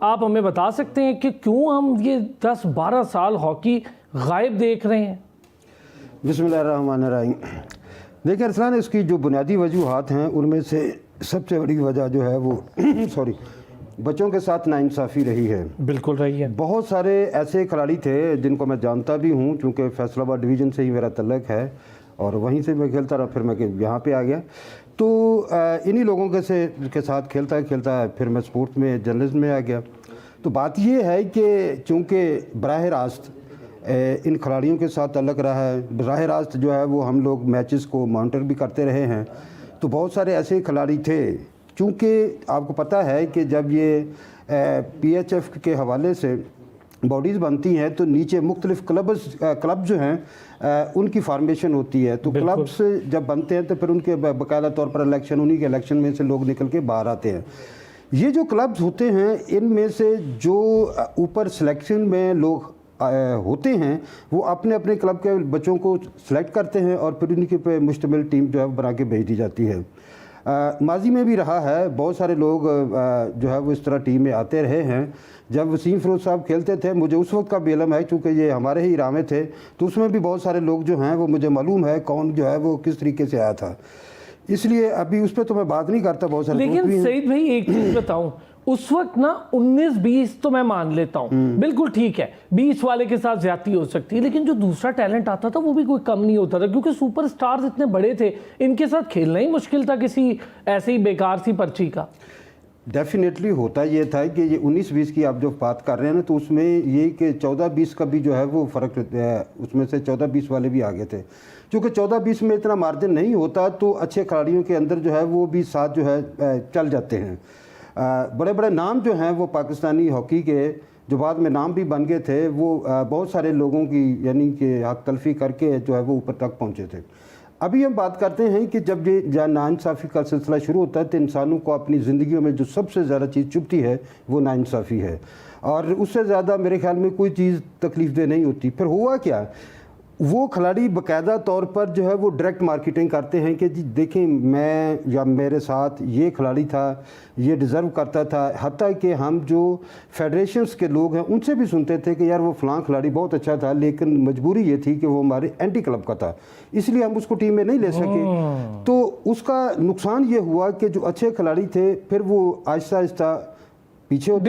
آپ ہمیں بتا سکتے ہیں کہ کیوں ہم یہ 10-12 سال ہاکی غائب دیکھ رہے ہیں؟ بسم اللہ الرحمن الرحیم۔ دیکھیں ارسلان، اس کی جو بنیادی وجوہات ہیں ان میں سے سب سے بڑی وجہ جو ہے وہ بچوں کے ساتھ ناانصافی رہی ہے۔ بالکل رہی ہے۔ بہت سارے ایسے کھلاڑی تھے جن کو میں جانتا بھی ہوں، چونکہ فیصل آباد ڈویژن سے ہی میرا تعلق ہے اور وہیں سے میں کھیلتا رہا، پھر میں یہاں پہ آ گیا، تو انہی لوگوں کے ساتھ کھیلتا پھر میں سپورٹ میں جرنلزم میں آ گیا۔ تو بات یہ ہے کہ چونکہ براہ راست ان کھلاڑیوں کے ساتھ تعلق رہا ہے، براہ راست جو ہے وہ ہم لوگ میچز کو مانیٹر بھی کرتے رہے ہیں، تو بہت سارے ایسے کھلاڑی تھے۔ چونکہ آپ کو پتہ ہے کہ جب یہ پی ایچ ایف کے حوالے سے باڈیز بنتی ہیں تو نیچے مختلف کلب جو ہیں ان کی فارمیشن ہوتی ہے، تو کلبس جب بنتے ہیں تو پھر ان کے باقاعدہ طور پر الیکشن، انہی کے الیکشن میں سے لوگ نکل کے باہر آتے ہیں۔ یہ جو کلبز ہوتے ہیں ان میں سے جو اوپر سلیکشن میں لوگ ہوتے ہیں وہ اپنے اپنے کلب کے بچوں کو سلیکٹ کرتے ہیں اور پھر ان کے پہ مشتمل ٹیم جو ہے بنا کے بھیج دی جاتی ہے۔ ماضی میں بھی رہا ہے، بہت سارے لوگ جو ہے وہ اس طرح ٹیم میں آتے رہے ہیں۔ جب وسیم فیروز صاحب کھیلتے تھے، مجھے اس وقت کا بھی علم ہے چونکہ یہ ہمارے ہی ادارے تھے، تو اس میں بھی بہت سارے لوگ جو ہیں وہ مجھے معلوم ہے کون جو ہے وہ کس طریقے سے آیا تھا، اس لیے ابھی اس پہ تو میں بات نہیں کرتا۔ بہت سارے لیکن سعید بھائی ایک چیز بتاؤں، اس وقت نا 19-20 تو میں مان لیتا ہوں، بالکل ٹھیک ہے، 20 والے کے ساتھ زیادتی ہو سکتی ہے، لیکن جو دوسرا ٹیلنٹ آتا تھا وہ بھی کوئی کم نہیں ہوتا تھا، کیونکہ سپر سٹارز اتنے بڑے تھے، ان کے ساتھ کھیلنا ہی مشکل تھا کسی ایسے ہی بیکار سی پرچی کا۔ ڈیفینیٹلی ہوتا یہ تھا کہ یہ 19-20 کی آپ جو بات کر رہے ہیں نا، تو اس میں یہ کہ 14-20 کا بھی جو ہے وہ فرق ہے، اس میں سے 14-20 والے بھی آگے تھے، چونکہ 14-20 میں اتنا مارجن نہیں ہوتا تو اچھے کھلاڑیوں کے اندر جو ہے وہ بھی ساتھ جو ہے چل جاتے ہیں۔ بڑے بڑے نام جو ہیں وہ پاکستانی ہاکی کے جو بعد میں نام بھی بن گئے تھے، وہ بہت سارے لوگوں کی یعنی کہ حق تلفی کر کے جو ہے وہ اوپر تک پہنچے تھے۔ ابھی ہم بات کرتے ہیں کہ جب یہ ناانصافی کا سلسلہ شروع ہوتا ہے تو انسانوں کو اپنی زندگیوں میں جو سب سے زیادہ چیز چبھتی ہے وہ ناانصافی ہے، اور اس سے زیادہ میرے خیال میں کوئی چیز تکلیف دہ نہیں ہوتی۔ پھر ہوا کیا، وہ کھلاڑی باقاعدہ طور پر جو ہے وہ ڈائریکٹ مارکیٹنگ کرتے ہیں کہ جی دیکھیں میں یا میرے ساتھ یہ کھلاڑی تھا، یہ ڈیزرو کرتا تھا، حتیٰ کہ ہم جو فیڈریشنز کے لوگ ہیں ان سے بھی سنتے تھے کہ یار وہ فلاں کھلاڑی بہت اچھا تھا لیکن مجبوری یہ تھی کہ وہ ہمارے اینٹی کلب کا تھا، اس لیے ہم اس کو ٹیم میں نہیں لے سکے۔ تو اس کا نقصان یہ ہوا کہ جو اچھے کھلاڑی تھے پھر وہ آہستہ آہستہ پیچھے ہوتے